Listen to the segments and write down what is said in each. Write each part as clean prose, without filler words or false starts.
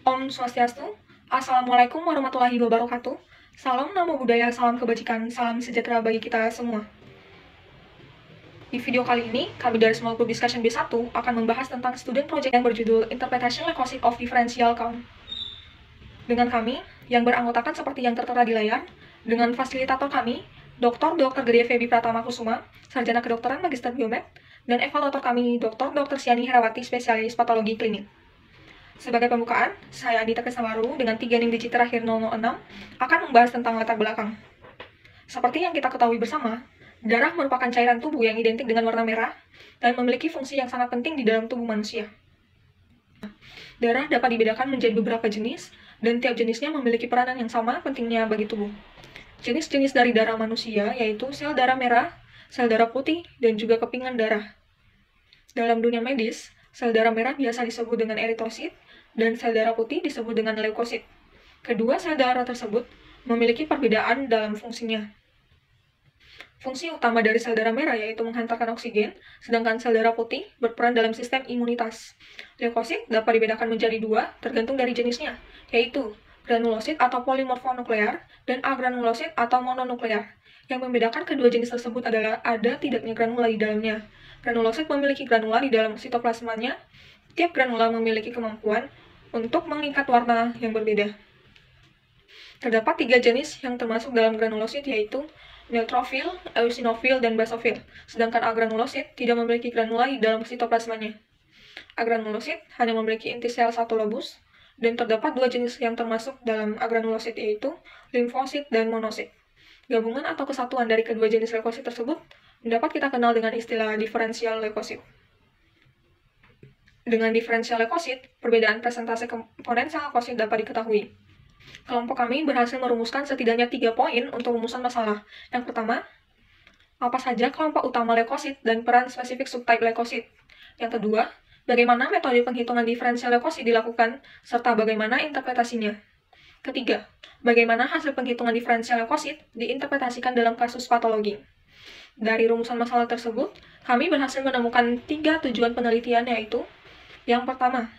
Om Swastiastu, Assalamualaikum warahmatullahi wabarakatuh. Salam namo buddhaya, salam kebajikan, salam sejahtera bagi kita semua. Di video kali ini, kami dari Small Group Discussion B1 akan membahas tentang student project yang berjudul Interpretation Leukocyte of Differential Count. Dengan kami, yang beranggotakan seperti yang tertera di layar, dengan fasilitator kami, Dr. Gede Febi Pratama Kusuma, Sarjana Kedokteran Magister Biomed, dan evaluator kami, Dr. Siani Herawati, Spesialis Patologi Klinik. Sebagai pembukaan, saya Adita Kesamaru dengan 3 NIM digit terakhir 006 akan membahas tentang latar belakang. Seperti yang kita ketahui bersama, darah merupakan cairan tubuh yang identik dengan warna merah dan memiliki fungsi yang sangat penting di dalam tubuh manusia. Darah dapat dibedakan menjadi beberapa jenis, dan tiap jenisnya memiliki peranan yang sama pentingnya bagi tubuh. Jenis-jenis dari darah manusia yaitu sel darah merah, sel darah putih, dan juga kepingan darah. Dalam dunia medis, sel darah merah biasa disebut dengan eritrosit, dan sel darah putih disebut dengan leukosit. Kedua sel darah tersebut memiliki perbedaan dalam fungsinya. Fungsi utama dari sel darah merah yaitu menghantarkan oksigen, sedangkan sel darah putih berperan dalam sistem imunitas. Leukosit dapat dibedakan menjadi dua tergantung dari jenisnya, yaitu granulosit atau polimorfonuklear dan agranulosit atau mononuklear. Yang membedakan kedua jenis tersebut adalah ada tidaknya granula di dalamnya. Granulosit memiliki granula di dalam sitoplasmanya. Tiap granula memiliki kemampuan untuk mengikat warna yang berbeda. Terdapat 3 jenis yang termasuk dalam granulosit yaitu neutrofil, eosinofil, dan basofil. Sedangkan agranulosit tidak memiliki granula di dalam sitoplasmanya. Agranulosit hanya memiliki inti sel satu lobus, dan terdapat 2 jenis yang termasuk dalam agranulosit yaitu limfosit dan monosit. Gabungan atau kesatuan dari kedua jenis leukosit tersebut dapat kita kenal dengan istilah diferensial leukosit. Dengan diferensial leukosit, perbedaan presentasi komponen sel leukosit dapat diketahui. Kelompok kami berhasil merumuskan setidaknya 3 poin untuk rumusan masalah. Yang pertama, apa saja kelompok utama leukosit dan peran spesifik subtype leukosit. Yang kedua, bagaimana metode penghitungan diferensial leukosit dilakukan, serta bagaimana interpretasinya. Ketiga, bagaimana hasil penghitungan diferensial leukosit diinterpretasikan dalam kasus patologi. Dari rumusan masalah tersebut, kami berhasil menemukan 3 tujuan penelitian yaitu yang pertama,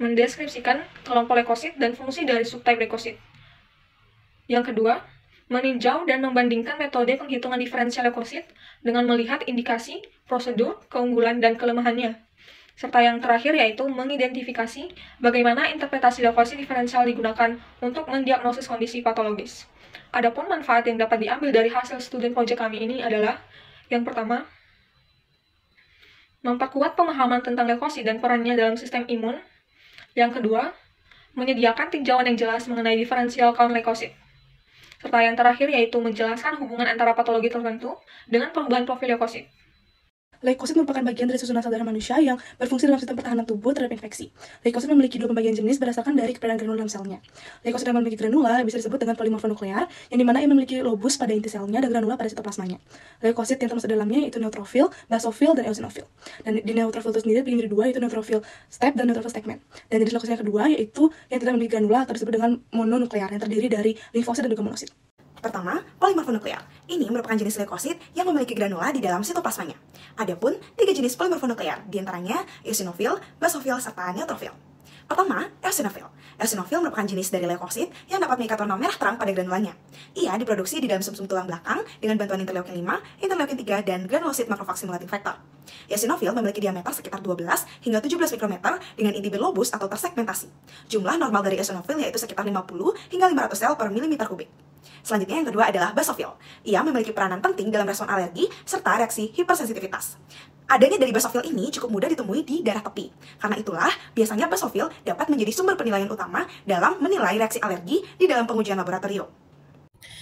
mendeskripsikan kelompok leukosit dan fungsi dari subtype leukosit. Yang kedua, meninjau dan membandingkan metode penghitungan diferensial leukosit dengan melihat indikasi, prosedur, keunggulan, dan kelemahannya. Serta yang terakhir yaitu mengidentifikasi bagaimana interpretasi leukosit diferensial digunakan untuk mendiagnosis kondisi patologis. Adapun manfaat yang dapat diambil dari hasil student project kami ini adalah yang pertama, memperkuat pemahaman tentang leukosit dan perannya dalam sistem imun. Yang kedua, menyediakan tinjauan yang jelas mengenai diferensial count leukosit. Serta yang terakhir yaitu menjelaskan hubungan antara patologi tertentu dengan perubahan profil leukosit. Leukosit merupakan bagian dari susunan sel darah manusia yang berfungsi dalam sistem pertahanan tubuh terhadap infeksi. Leukosit memiliki 2 pembagian jenis berdasarkan dari keberadaan granula dalam selnya. Leukosit yang memiliki granula bisa disebut dengan polimorfonuklear, yang dimana ia memiliki lobus pada inti selnya dan granula pada sitoplasmanya. Leukosit yang termasuk dalamnya yaitu neutrofil, basofil, dan eosinofil. Dan di neutrofil itu sendiri dibagi menjadi 2, yaitu neutrofil step dan neutrofil segment. Dan jenis leukosit yang kedua yaitu yang tidak memiliki granula atau disebut dengan mononuklear, yang terdiri dari limfosit dan juga monosit. Pertama, polimorfonuklear. Ini merupakan jenis leukosit yang memiliki granula di dalam sitoplasmanya. Adapun 3 jenis polimorfonuklear, diantaranya eosinofil, basofil, serta neutrofil. Pertama, eosinofil. Eosinofil merupakan jenis dari leukosit yang dapat mengikat warna merah terang pada granulanya. Ia diproduksi di dalam sumsum tulang belakang dengan bantuan interleukin 5, interleukin 3, dan granulosit makrofag stimulating factor. Eosinofil memiliki diameter sekitar 12 hingga 17 mikrometer dengan inti berlobus atau tersegmentasi. Jumlah normal dari eosinofil yaitu sekitar 50 hingga 500 sel per milimeter kubik. Selanjutnya yang kedua adalah basofil. Ia memiliki peranan penting dalam respon alergi serta reaksi hipersensitivitas. Adanya dari basofil ini cukup mudah ditemui di darah tepi. Karena itulah, biasanya basofil dapat menjadi sumber penilaian utama dalam menilai reaksi alergi di dalam pengujian laboratorium.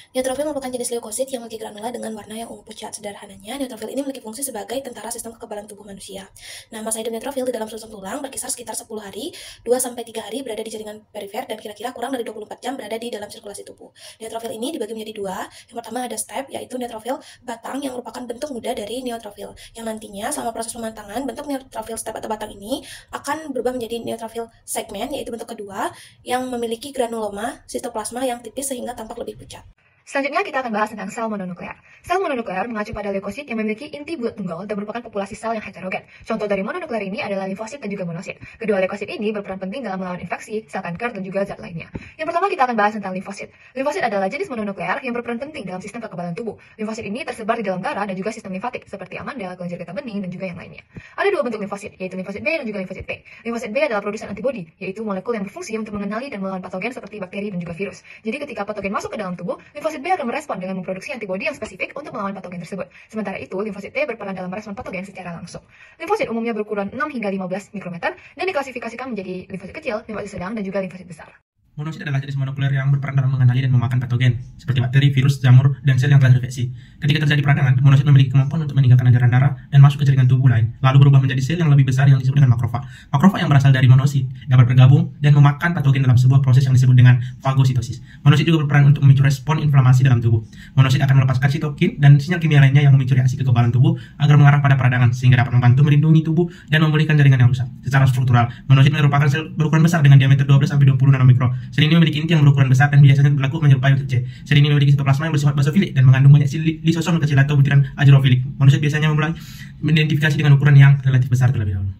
Neutrofil merupakan jenis leukosit yang memiliki granula dengan warna yang ungu pucat. Sederhananya, neutrofil ini memiliki fungsi sebagai tentara sistem kekebalan tubuh manusia. Nah, masa hidup neutrofil di dalam sumsum tulang berkisar sekitar 10 hari, 2-3 hari berada di jaringan perifer, dan kira-kira kurang dari 24 jam berada di dalam sirkulasi tubuh. Neutrofil ini dibagi menjadi 2. Yang pertama ada step, yaitu neutrofil batang yang merupakan bentuk muda dari neutrofil. Yang nantinya selama proses pematangan, bentuk neutrofil step atau batang ini akan berubah menjadi neutrofil segmen, yaitu bentuk kedua, yang memiliki granuloma sitoplasma yang tipis sehingga tampak lebih pucat. Selanjutnya kita akan bahas tentang sel mononuklear. Sel mononuklear mengacu pada leukosit yang memiliki inti bulat tunggal dan merupakan populasi sel yang heterogen. Contoh dari mononuklear ini adalah limfosit dan juga monosit. Kedua leukosit ini berperan penting dalam melawan infeksi, sel kanker, dan juga zat lainnya. Yang pertama kita akan bahas tentang limfosit. Limfosit adalah jenis mononuklear yang berperan penting dalam sistem kekebalan tubuh. Limfosit ini tersebar di dalam darah dan juga sistem limfatik seperti amandel, kelenjar getah bening, dan juga yang lainnya. Ada dua bentuk limfosit, yaitu limfosit B dan juga limfosit T. Limfosit B adalah produsen antibodi, yaitu molekul yang berfungsi untuk mengenali dan melawan patogen seperti bakteri dan juga virus. Jadi ketika patogen masuk ke dalam tubuh, limfosit B akan merespon dengan memproduksi antibodi yang spesifik untuk melawan patogen tersebut. Sementara itu, limfosit T berperan dalam merespon patogen secara langsung. Limfosit umumnya berukuran 6 hingga 15 mikrometer dan diklasifikasikan menjadi limfosit kecil, limfosit sedang, dan juga limfosit besar. Monosit adalah jenis monoklear yang berperan dalam mengenali dan memakan patogen, seperti bakteri, virus, jamur, dan sel yang telah terinfeksi. Ketika terjadi peradangan, monosit memiliki kemampuan untuk meninggalkan aliran darah dan masuk ke jaringan tubuh lain, lalu berubah menjadi sel yang lebih besar yang disebut dengan makrofag. Makrofag yang berasal dari monosit dapat bergabung dan memakan patogen dalam sebuah proses yang disebut dengan fagositosis. Monosit juga berperan untuk memicu respon inflamasi dalam tubuh. Monosit akan melepaskan sitokin dan sinyal kimia lainnya yang memicu reaksi kekebalan tubuh agar mengarah pada peradangan, sehingga dapat membantu melindungi tubuh dan memulihkan jaringan yang rusak. Secara struktural, monosit merupakan sel berukuran besar dengan diameter 12-20 nanomikro. Sel ini memiliki inti yang berukuran besar dan biasanya berlaku menyerupai bentuk C. Sel ini memiliki sitoplasma yang bersifat basofilik dan mengandung banyak lisosom kecil atau butiran aerofilik. Monosit biasanya memulai mengidentifikasi dengan ukuran yang relatif besar terlebih dahulu.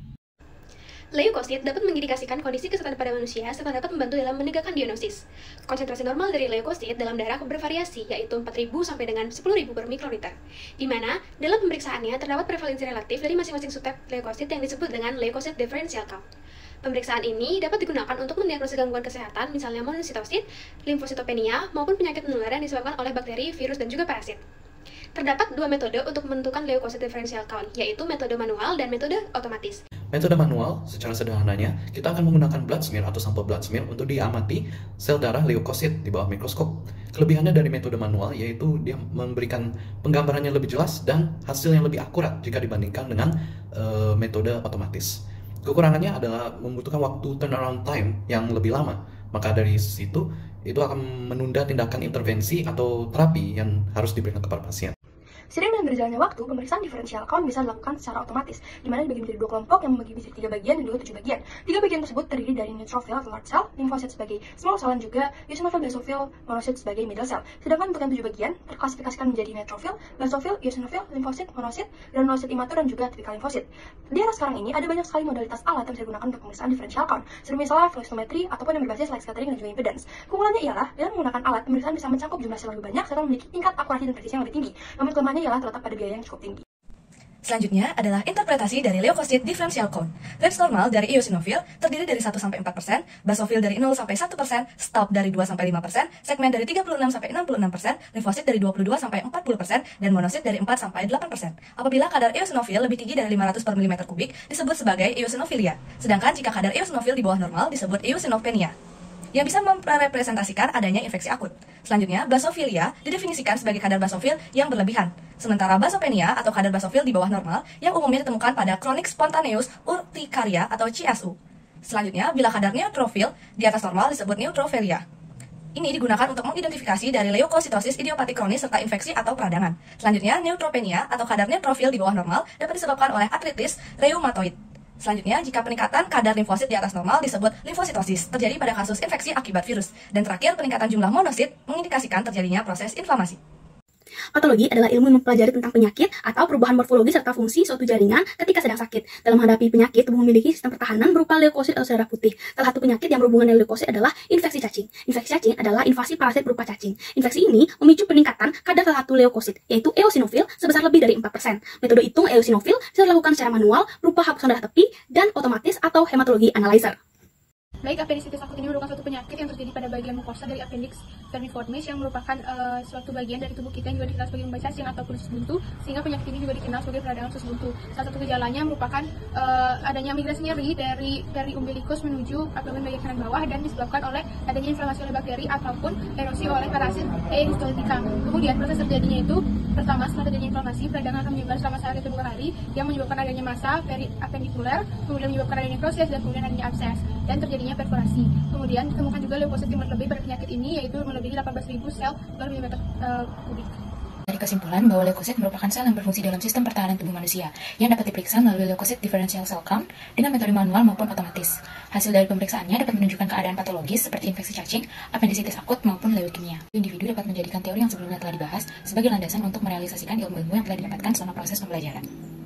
Leukosit dapat mengindikasikan kondisi kesehatan pada manusia serta dapat membantu dalam menegakkan diagnosis. Konsentrasi normal dari leukosit dalam darah bervariasi, yaitu 4.000 sampai dengan 10.000 per mikroliter. Di mana, dalam pemeriksaannya terdapat prevalensi relatif dari masing-masing subtype leukosit yang disebut dengan leukosit differential count. Pemeriksaan ini dapat digunakan untuk mendiagnosis gangguan kesehatan, misalnya monositosit, limfositopenia, maupun penyakit menular yang disebabkan oleh bakteri, virus, dan juga parasit. Terdapat dua metode untuk menentukan leukosit differential count, yaitu metode manual dan metode otomatis. Metode manual, secara sederhananya, kita akan menggunakan blood smear atau sampel blood smear untuk diamati sel darah leukosit di bawah mikroskop. Kelebihannya dari metode manual yaitu dia memberikan penggambaran yang lebih jelas dan hasil yang lebih akurat jika dibandingkan dengan metode otomatis. Kekurangannya adalah membutuhkan waktu turnaround time yang lebih lama. Maka dari situ, itu akan menunda tindakan intervensi atau terapi yang harus diberikan kepada pasien. Seiring dengan berjalannya waktu, pemeriksaan diferensial count bisa dilakukan secara otomatis, di mana dibagi menjadi dua kelompok yang membagi menjadi 3 bagian dan juga 7 bagian. 3 bagian tersebut terdiri dari neutrophil atau large cell, limfosit sebagai small cell, dan juga eosinophil, basophil, monosit sebagai middle cell. Sedangkan untuk yang 7 bagian terklasifikasikan menjadi neutrophil, basophil, eosinophil, limfosit, monosit, granulosit imatur, dan juga tipikal limfosit. Di era sekarang ini ada banyak sekali modalitas alat yang bisa digunakan untuk pemeriksaan diferensial count, seperti misalnya flow cytometry ataupun yang berbasis light scattering dan juga impedance. Keunggulannya ialah dengan menggunakan alat pemeriksaan bisa mencakup jumlah sel lebih banyak serta memiliki tingkat akurasi dan presisi yang lebih tinggi. Namun kelemahannya ialah terletak pada biaya yang cukup tinggi. Selanjutnya adalah interpretasi dari leukosit differential count. Range normal dari eosinofil terdiri dari 1-4%, basofil dari 0-1%, stop dari 2-5%, segmen dari 36-66%, limfosit dari 22-40%, dan monosit dari 4-8%. Apabila kadar eosinofil lebih tinggi dari 500 per mm kubik disebut sebagai eosinofilia, sedangkan jika kadar eosinofil di bawah normal disebut eosinopenia, yang bisa merepresentasikan adanya infeksi akut. Selanjutnya, basofilia didefinisikan sebagai kadar basofil yang berlebihan. Sementara basopenia atau kadar basofil di bawah normal yang umumnya ditemukan pada chronic spontaneous urticaria atau CSU. Selanjutnya, bila kadar neutrofil di atas normal disebut neutrophilia. Ini digunakan untuk mengidentifikasi dari leukositosis idiopatik kronis serta infeksi atau peradangan. Selanjutnya, neutropenia atau kadar neutrofil di bawah normal dapat disebabkan oleh artritis reumatoid. Selanjutnya, jika peningkatan kadar limfosit di atas normal disebut limfositosis, terjadi pada kasus infeksi akibat virus. Dan terakhir, peningkatan jumlah monosit mengindikasikan terjadinya proses inflamasi. Patologi adalah ilmu yang mempelajari tentang penyakit atau perubahan morfologi serta fungsi suatu jaringan ketika sedang sakit. Dalam menghadapi penyakit, tubuh memiliki sistem pertahanan berupa leukosit atau darah putih. Salah satu penyakit yang berhubungan dengan leukosit adalah infeksi cacing. Infeksi cacing adalah invasi parasit berupa cacing. Infeksi ini memicu peningkatan kadar salah satu leukosit, yaitu eosinofil sebesar lebih dari 4%. Metode hitung eosinofil bisa dilakukan secara manual berupa hapusan darah tepi dan otomatis atau hematologi analyzer. Baik, appendicitis akut ini merupakan suatu penyakit yang terjadi pada bagian mukosa dari appendix vermiformis yang merupakan suatu bagian dari tubuh kita yang juga dikenal sebagai lumba cacing ataupun usus buntu, sehingga penyakit ini juga dikenal sebagai peradangan usus buntu. Salah satu gejalanya merupakan adanya migrasi nyeri dari umbilikus menuju abdomen bagian kanan bawah dan disebabkan oleh adanya inflamasi oleh bakteri ataupun erosi oleh parasit E. histolytica. Kemudian proses terjadinya itu pertama, setelah terjadinya inflamasi, peradangan akan menyebar selama sehari atau 2 hari yang menyebabkan adanya massa periapendikuler, kemudian menyebabkan adanya nekrosis dan kemudian adanya abses dan terjadinya perforasi. Kemudian ditemukan juga leukosit yang berlebih pada penyakit ini, yaitu melebihi 18.000 sel per milimeter kubik. Dari kesimpulan bahwa leukosit merupakan sel yang berfungsi dalam sistem pertahanan tubuh manusia, yang dapat diperiksa melalui leukosit differential cell count dengan metode manual maupun otomatis. Hasil dari pemeriksaannya dapat menunjukkan keadaan patologis seperti infeksi cacing, apendisitis akut maupun leukemia. Individu dapat menjadikan teori yang sebelumnya telah dibahas sebagai landasan untuk merealisasikan ilmu-ilmu yang telah didapatkan selama proses pembelajaran.